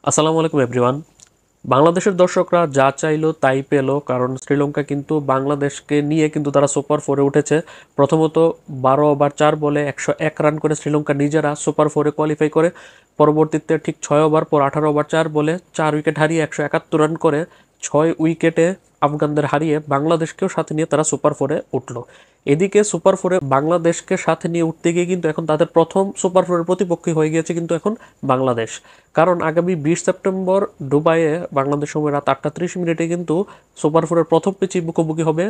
আসসালামু আলাইকুম এভরিওয়ান। বাংলাদেশের দর্শকরা যা চাইলো তাই পেলো, কারণ শ্রীলঙ্কা কিন্তু বাংলাদেশকে নিয়ে কিন্তু তারা সুপার ফোরে উঠেছে। প্রথমত 12 ওভার 4 বলে 101 রান করে শ্রীলঙ্কা নিজেরা সুপার ফোরে কোয়ালিফাই করে। পরবর্তীতে ঠিক 6 ওভার পর 18 ওভার 4 বলে 4 উইকেট হারিয়ে 171 রান করে 6 উইকেটে আফগানদের হারিয়ে বাংলাদেশকেও সাথে নিয়ে তারা সুপার ফোরে উঠলো। এদিকে সুপার ফোরে বাংলাদেশকে সাথে নিয়ে উঠতে গিয়ে কিন্তু এখন তাদের প্রথম সুপার ফোরের প্রতিপক্ষই হয়ে গিয়েছে কিন্তু এখন বাংলাদেশ। কারণ আগামী 20 সেপ্টেম্বর দুবাইয়ে বাংলাদেশ সময় রাত 8:30 কিন্তু সুপার ফোরের প্রথম ম্যাচে মুখোমুখি হবে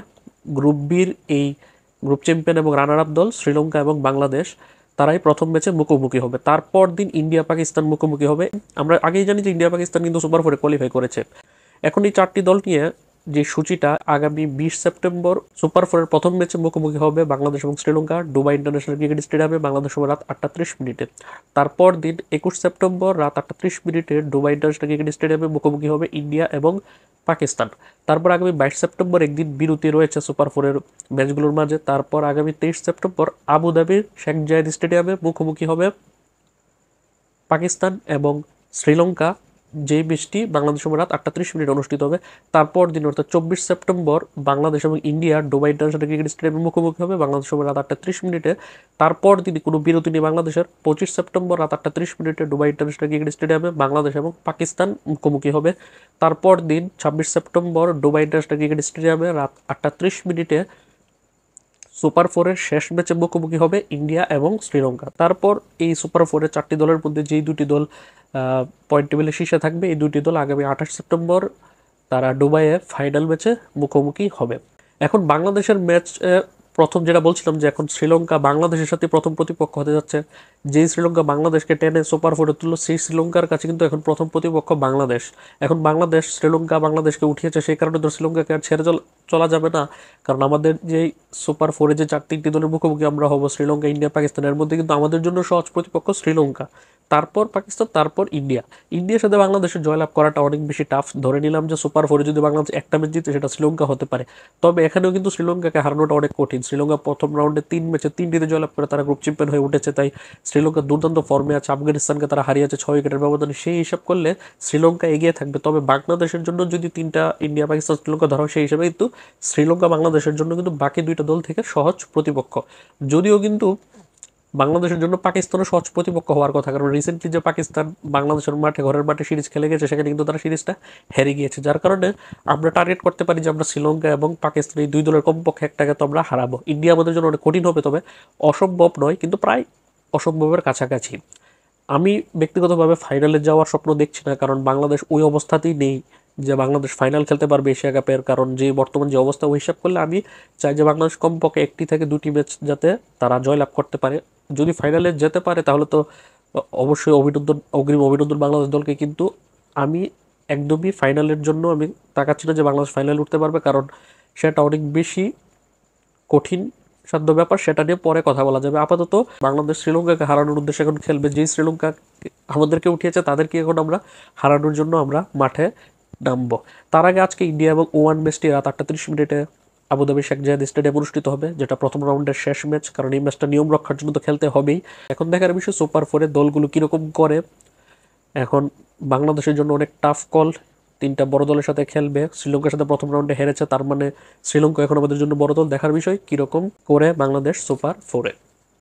গ্রুপ বির এই গ্রুপ চ্যাম্পিয়ন এবং রানার আপ দল শ্রীলঙ্কা এবং বাংলাদেশ। তারাই প্রথম ম্যাচে মুখোমুখি হবে, তারপর দিন ইন্ডিয়া পাকিস্তান মুখোমুখি হবে। আমরা আগেই জানি যে ইন্ডিয়া পাকিস্তান কিন্তু সুপার ফোরে কোয়ালিফাই করেছে। এখন এই চারটি দল নিয়ে যে সূচিটা, আগামী 20 সেপ্টেম্বর সুপার ফোরের প্রথম ম্যাচে মুখোমুখি হবে বাংলাদেশ এবং শ্রীলঙ্কা দুবাই ইন্টারন্যাশনাল ক্রিকেট স্টেডিয়ামে বাংলাদেশ সময় রাত 8:30। তারপর দিন 21 সেপ্টেম্বর রাত 8:30 দুবাই ইন্টারন্যাশনাল ক্রিকেট স্টেডিয়ামে মুখোমুখি হবে ইন্ডিয়া এবং পাকিস্তান। তারপর আগামী 22 সেপ্টেম্বর একদিন বিরতি রয়েছে সুপার ফোরের ম্যাচগুলোর মাঝে। তারপর আগামী 23 সেপ্টেম্বর আবুধাবির শেখ জায়েদ স্টেডিয়ামে মুখোমুখি হবে পাকিস্তান এবং শ্রীলঙ্কা, যেই ম্যাচটি বাংলাদেশ সময় রাত 8:30 অনুষ্ঠিত হবে। তারপর দিন অর্থাৎ 24 সেপ্টেম্বর বাংলাদেশ এবং ইন্ডিয়া দুবাই ইন্টারন্যাশনাল ক্রিকেট স্টেডিয়ামে মুখোমুখি হবে বাংলাদেশ সময় রাত 8:30। তারপর দিন কোনো বিরতি নেই বাংলাদেশের। 25 সেপ্টেম্বর রাত 8:30 দুবাই ইন্টারন্যাশনাল ক্রিকেট স্টেডিয়ামে বাংলাদেশ এবং পাকিস্তান মুখোমুখি হবে। তারপর দিন 26 সেপ্টেম্বর দুবাই ইন্টারন্যাশনাল ক্রিকেট স্টেডিয়ামে রাত 8:30 সুপার ফোরের শেষ ম্যাচে মুখোমুখি হবে ইন্ডিয়া এবং শ্রীলঙ্কা। তারপর এই সুপার ফোরের চারটি দলের মধ্যে যেই দুটি দল পয়েন্ট টেবিলের শীর্ষে থাকবে, এই দুটি দল আগামী 28 সেপ্টেম্বর তারা দুবাইয়ে ফাইনাল ম্যাচে মুখোমুখি হবে। এখন বাংলাদেশের ম্যাচ প্রথম যেটা বলছিলাম যে এখন শ্রীলঙ্কা বাংলাদেশের সাথে প্রথম প্রতিপক্ষ হতে যাচ্ছে। যেই শ্রীলঙ্কা বাংলাদেশকে টেনে সুপার ফোরে তুললো, সেই শ্রীলঙ্কার কাছে কিন্তু এখন প্রথম প্রতিপক্ষ বাংলাদেশ। এখন বাংলাদেশ শ্রীলঙ্কা বাংলাদেশকে উঠিয়েছে, সেই কারণে তো শ্রীলঙ্কাকে আর ছেড়ে চলা যাবে না। কারণ আমাদের যে সুপার ফোরে যে তিনটি দলের মুখোমুখি আমরা হব, শ্রীলঙ্কা ইন্ডিয়া পাকিস্তানের মধ্যে কিন্তু আমাদের জন্য সহজ প্রতিপক্ষ শ্রীলঙ্কা, তারপর পাকিস্তান, তারপর ইন্ডিয়া। ইন্ডিয়ার সাথে বাংলাদেশের জয়লাভ করাটা অনেক বেশি টাফ। ধরে নিলাম যে সুপার ফোরে যদি বাংলাদেশ একটা ম্যাচ জিতে সেটা শ্রীলঙ্কা হতে পারে, তবে এখানেও কিন্তু শ্রীলঙ্কাকে হারানোটা অনেক কঠিন। শ্রীলঙ্কা প্রথম রাউন্ডে 3 ম্যাচে 3টিতে জয়লাভ করে তারা গ্রুপ চ্যাম্পিয়ন হয়ে উঠেছে, তাই শ্রীলঙ্কা দুর্দান্ত ফর্মে আছে। আফগানিস্তানকে তারা হারিয়েছে 6 উইকেটের ব্যবধানে, সেই হিসাব করলে শ্রীলঙ্কা এগিয়ে থাকবে। তবে বাংলাদেশের জন্য যদি তিনটা ইন্ডিয়া পাকিস্তান শ্রীলঙ্কা ধরা হয়, সেই হিসাবে কিন্তু শ্রীলঙ্কা বাংলাদেশের জন্য কিন্তু বাকি দুইটা দল থেকে সহজ প্রতিপক্ষ। যদিও কিন্তু বাংলাদেশের জন্য পাকিস্তানও সহজ প্রতিপক্ষ হওয়ার কথা, কারণ রিসেন্টলি যে পাকিস্তান বাংলাদেশের মাঠে ঘরের মাঠে সিরিজ খেলে গেছে, সেখানে কিন্তু তারা সিরিজটা হেরে গিয়েছে। যার কারণে আমরা টার্গেট করতে পারি যে আমরা শ্রীলঙ্কা এবং পাকিস্তান এই দুই দলের কমপক্ষে একটাকে তো আমরা হারাবো। ইন্ডিয়া আমাদের জন্য অনেক কঠিন হবে, তবে অসম্ভব নয়, কিন্তু প্রায় অসম্ভবের কাছাকাছি। আমি ব্যক্তিগতভাবে ফাইনালে যাওয়ার স্বপ্ন দেখছি না, কারণ বাংলাদেশ ওই অবস্থাতেই নেই যে বাংলাদেশ ফাইনাল খেলতে পারবে এশিয়া কাপের। কারণ যে বর্তমান যে অবস্থা, ওই হিসাব করলে আমি চাই যে বাংলাদেশ কমপক্ষে একটি থেকে দুটি ম্যাচ যাতে তারা জয়লাভ করতে পারে। যদি ফাইনালে যেতে পারে তাহলে তো অবশ্যই অভিনন্দন, অগ্রিম অভিনন্দন বাংলাদেশ দলকে। কিন্তু আমি একদমই ফাইনালের জন্য আমি তাকাচ্ছি না যে বাংলাদেশ ফাইনালে উঠতে পারবে, কারণ সেটা অনেক বেশি কঠিন সাধ্য ব্যাপার। সেটা নিয়ে পরে কথা বলা যাবে। আপাতত বাংলাদেশ শ্রীলঙ্কাকে হারানোর উদ্দেশ্যে এখন খেলবে। যেই শ্রীলঙ্কা আমাদেরকে উঠিয়েছে তাদেরকে এখন আমরা হারানোর জন্য আমরা মাঠে নামবো। তার আগে আজকে ইন্ডিয়া এবং ওমান ম্যাচটি রাত 8:30 আবুধাবি শেখ জায়েদ স্টেডিয়ামে অনুষ্ঠিত হবে, যেটা প্রথম রাউন্ডের শেষ ম্যাচ। কারণ এই ম্যাচটা নিয়ম রক্ষার জন্য তো খেলতে হবেই। এখন দেখার বিষয় সুপার ফোরে দলগুলো কীরকম করে। এখন বাংলাদেশের জন্য অনেক টাফ কল, তিনটা বড় দলের সাথে খেলবে। শ্রীলঙ্কার সাথে প্রথম রাউন্ডে হেরেছে, তার মানে শ্রীলঙ্কা এখন আমাদের জন্য বড় দল। দেখার বিষয় কীরকম করে বাংলাদেশ সুপার ফোরে।